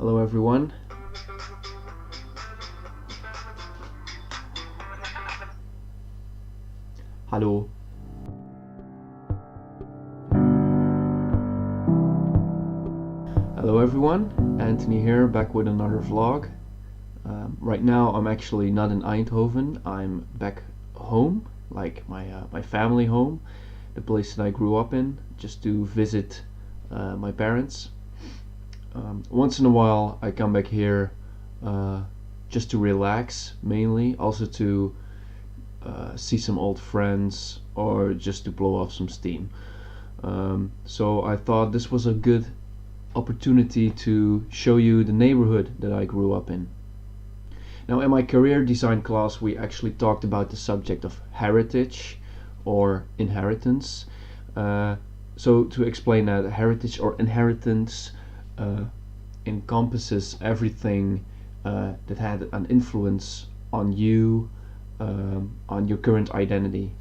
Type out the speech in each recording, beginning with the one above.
Hello everyone. Hallo. Hello everyone, Anthony here, back with another vlog. Right now I'm actually not in Eindhoven, I'm back home, like my family home, the place that I grew up in, just to visit my parents. Once in a while I come back here just to relax, mainly, also to see some old friends or just to blow off some steam. So I thought this was a good opportunity to show you the neighborhood that I grew up in. Now, in my career design class, we actually talked about the subject of heritage or inheritance. So to explain that, heritage or inheritance encompasses everything that had an influence on you, on your current identity.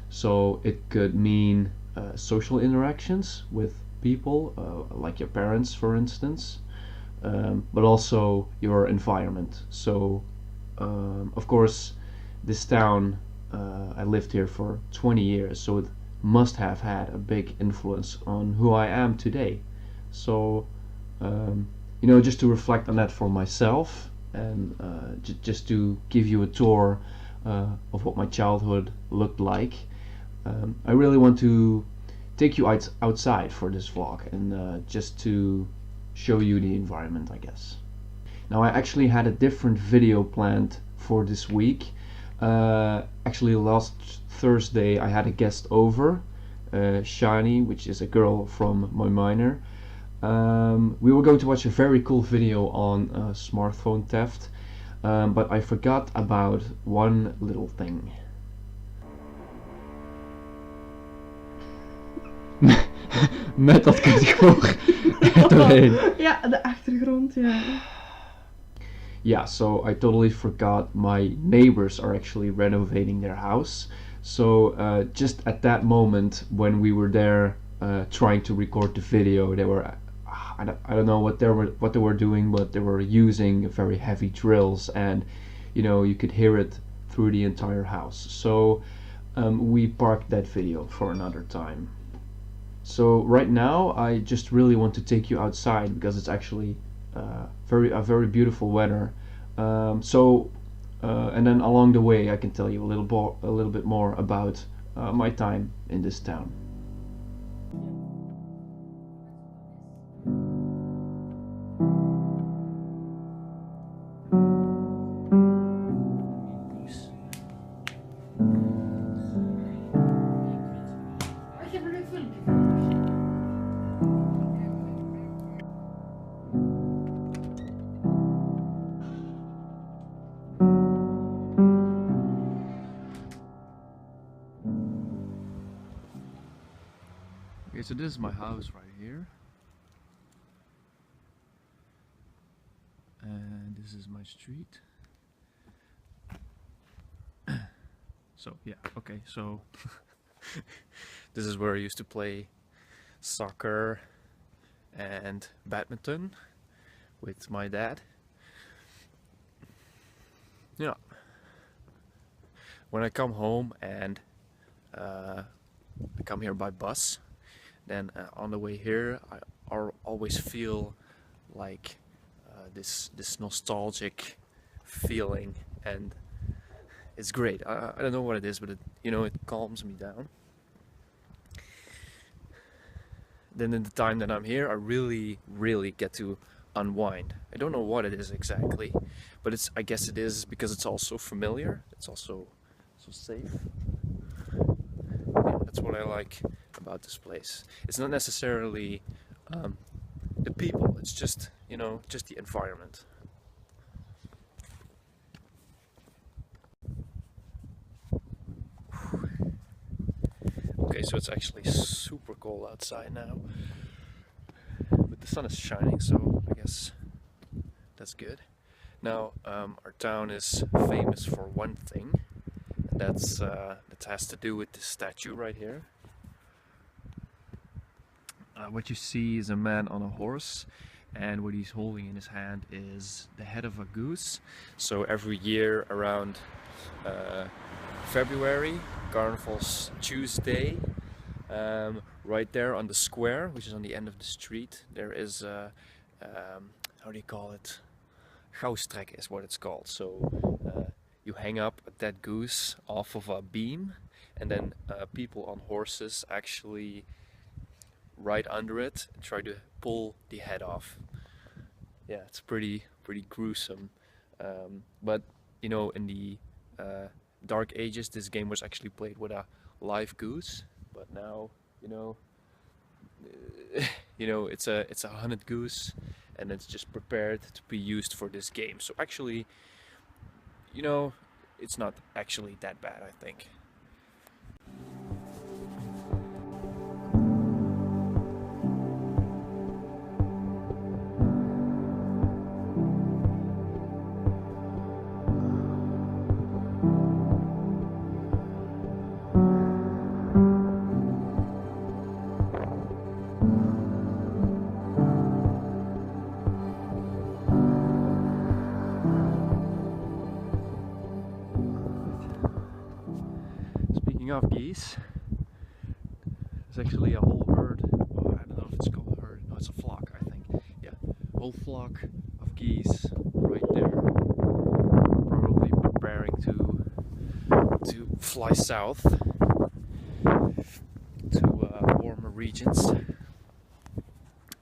So it could mean social interactions with people, like your parents, for instance, but also your environment. So, of course, this town, I lived here for 20 years, so it must have had a big influence on who I am today. So, just to reflect on that for myself and just to give you a tour of what my childhood looked like. I really want to take you outside for this vlog and just to show you the environment, I guess. Now I actually had a different video planned for this week. Actually last Thursday I had a guest over, Shani, which is a girl from my minor. We were going to watch a very cool video on smartphone theft, but I forgot about one little thing. Met dat kutgevolg doorheen. Ja, de achtergrond, ja. Yeah, so I totally forgot my neighbors are actually renovating their house. So just at that moment when we were there trying to record the video, they were I don't know what they were doing, but they were using very heavy drills, and you could hear it through the entire house. So we parked that video for another time. So right now I just really want to take you outside because it's actually very beautiful weather. And then along the way I can tell you a little bit more about my time in this town. Okay, so this is my house right here. And this is my street. So yeah, okay, so this is where I used to play soccer and badminton with my dad. Yeah. When I come home and I come here by bus, then on the way here I always feel like this nostalgic feeling, and it's great. I don't know what it is, but it calms me down. Then in the time that I'm here, I really get to unwind. I don't know what it is exactly, but I guess it is because it's also familiar. It's also so safe. Yeah, that's what I like about this place. It's not necessarily the people. It's just just the environment. Okay, so it's actually super cold outside now, but the sun is shining, so I guess that's good. Now, our town is famous for one thing, and that has to do with this statue right here. What you see is a man on a horse, and what he's holding in his hand is the head of a goose. So every year around February, Carnival's Tuesday, right there on the square, which is on the end of the street, there is how do you call it? Gouwstrek is what it's called. So you hang up that goose off of a beam, and then people on horses actually ride under it and try to pull the head off. Yeah, it's pretty gruesome. But you know, in the Dark Ages, this game was actually played with a live goose. But now, you know, it's a hunted goose, and it's just prepared to be used for this game. So actually, you know, it's not actually that bad, I think. Speaking of geese, there's actually a whole herd. Oh, I don't know if it's called a herd. No, it's a flock, I think. Yeah, a whole flock of geese right there, probably preparing to fly south to warmer regions.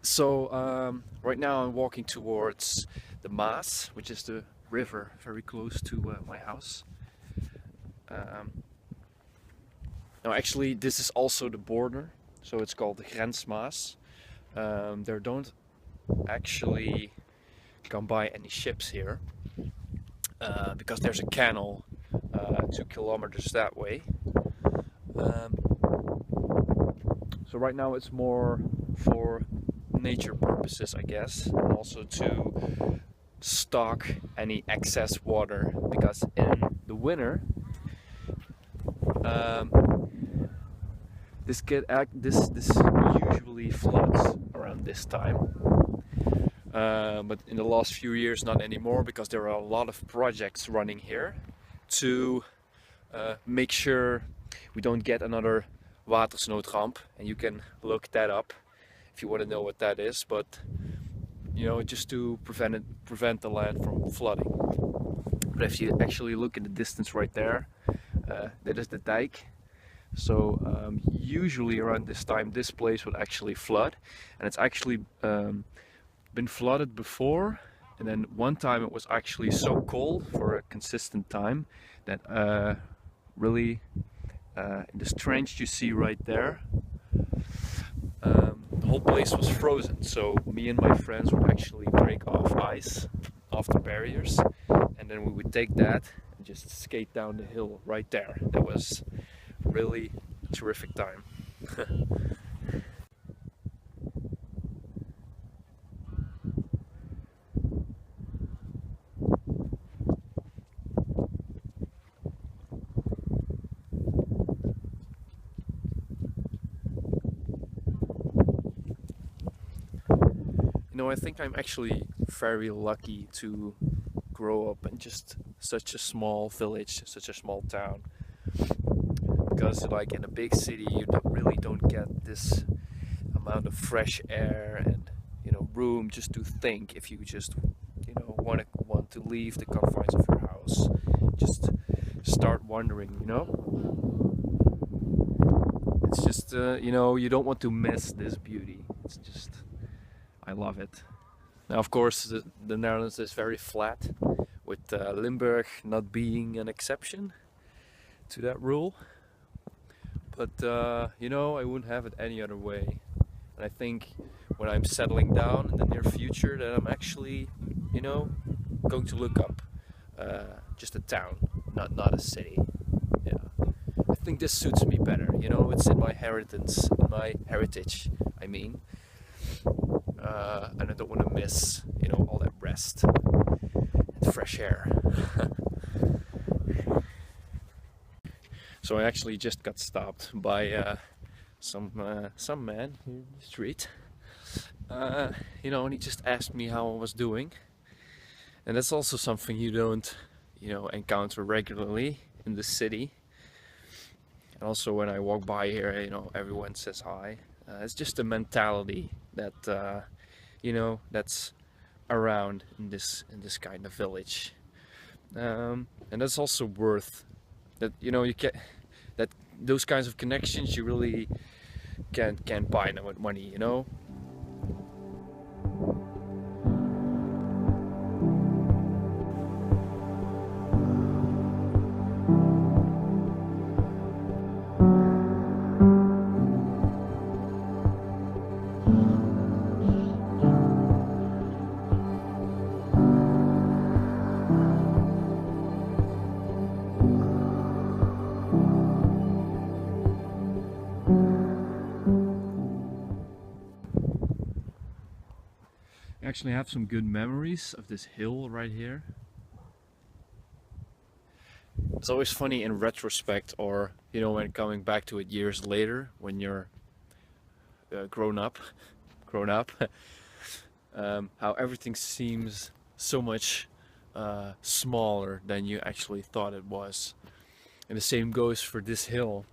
So right now I'm walking towards the Maas, which is the river very close to my house. Now actually this is also the border, so it's called the Grensmaas. There don't actually come by any ships here because there's a canal 2 kilometers that way. So right now it's more for nature purposes, I guess, and also to stock any excess water, because in the winter this usually floods around this time, but in the last few years not anymore, because there are a lot of projects running here to make sure we don't get another watersnoodramp, and you can look that up if you want to know what that is, but you know, just to prevent the land from flooding. But if you actually look in the distance right there, that is the dike. So usually around this time this place would actually flood, and it's actually been flooded before, and then one time it was actually so cold for a consistent time that really in this trench you see right there, the whole place was frozen. So me and my friends would actually break off ice off the barriers, and then we would take that and just skate down the hill right there. That was really a terrific time. You know, I think I'm actually very lucky to grow up in just such a small village, such a small town. Because like in a big city you really don't get this amount of fresh air and, you know, room just to think. If you just, you know, want to leave the confines of your house, just start wandering, you know. It's just you know, you don't want to miss this beauty. It's just, I love it. Now of course the Netherlands is very flat, with Limburg not being an exception to that rule. But you know, I wouldn't have it any other way. And I think when I'm settling down in the near future, that I'm actually, you know, going to look up just a town, not a city. Yeah, I think this suits me better. You know, it's in my heritage. I mean, and I don't want to miss, you know, all that rest and fresh air. So I actually just got stopped by some man here in the street. And he just asked me how I was doing. And that's also something you don't, encounter regularly in the city. And also when I walk by here, everyone says hi. It's just a mentality that, that's around in this kind of village. And that's also worth that. You get that those kinds of connections you really can't buy them with money. I actually have some good memories of this hill right here. It's always funny in retrospect, or when coming back to it years later, when you're grown up, how everything seems so much smaller than you actually thought it was. And the same goes for this hill.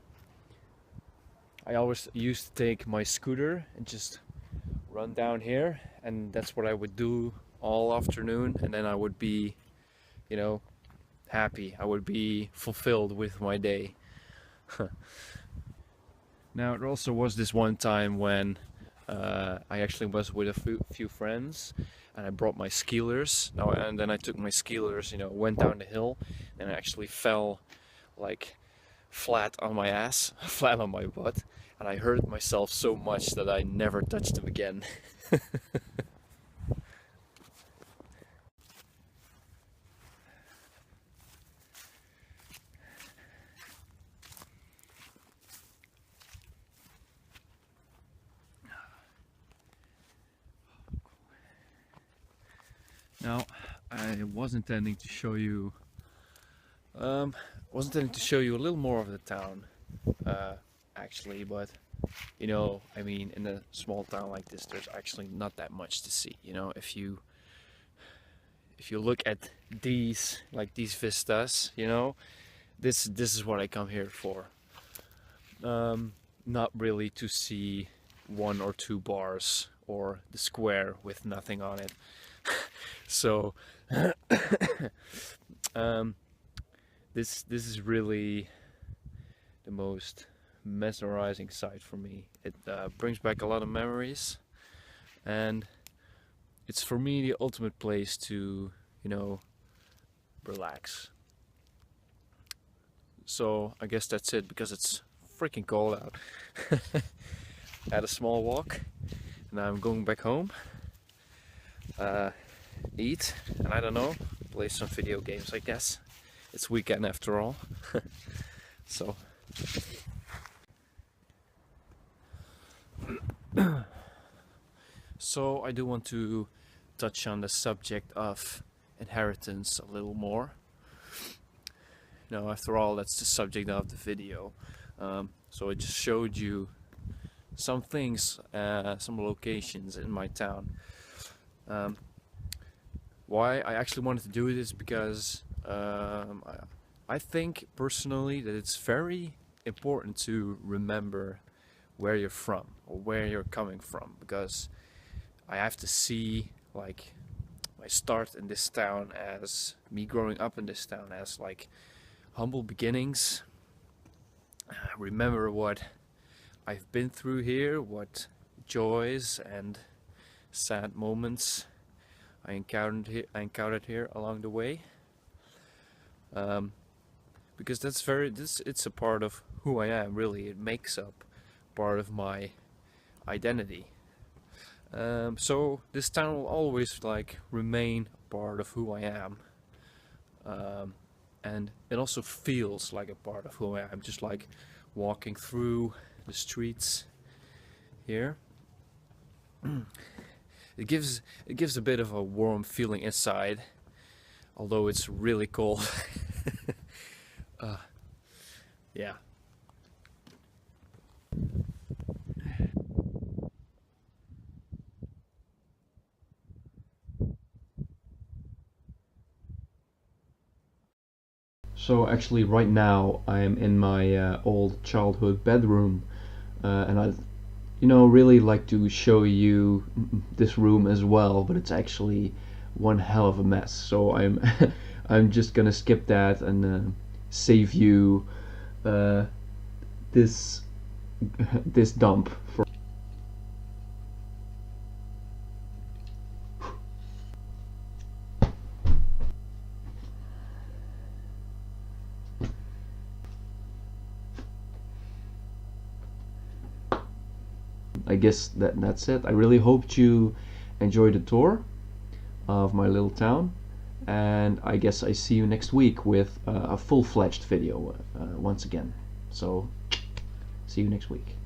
I always used to take my scooter and just run down here, and that's what I would do all afternoon, and then I would be, happy. I would be fulfilled with my day. Now, there also was this one time when I actually was with a few friends, and I brought my skilers. Now, and then I took my skilers, went down the hill, and I actually fell like flat on my ass, flat on my butt, and I hurt myself so much that I never touched them again. Now, I was intending to show you, a little more of the town, actually, but in a small town like this, there's actually not that much to see. If you look at these vistas, this is what I come here for. Not really to see one or two bars or the square with nothing on it. So this is really the most mesmerizing sight for me. It brings back a lot of memories, and it's for me the ultimate place to relax. So I guess that's it, because it's freaking cold out. Had a small walk, and now I'm going back home, eat, and I don't know, play some video games, I guess. It's weekend after all. So so I do want to touch on the subject of inheritance a little more. After all, that's the subject of the video. So I just showed you some things, some locations in my town. Why I actually wanted to do this, because I think personally that it's very important to remember where you're from or where you're coming from, because I have to see like my start in this town, as me growing up in this town, as like humble beginnings. Remember what I've been through here, what joys and sad moments I encountered here along the way. Because it's a part of who I am, really. It makes up part of my identity. So this town will always remain a part of who I am. And it also feels like a part of who I am, just like walking through the streets here. It gives a bit of a warm feeling inside, although it's really cold. Yeah. So actually, right now I'm in my old childhood bedroom, and I, really like to show you this room as well. But it's actually one hell of a mess. So I'm, I'm just gonna skip that and save you uh, this this dump for. I guess that's it. I really hoped you enjoyed the tour of my little town, and I guess I see you next week with a full-fledged video once again. So see you next week.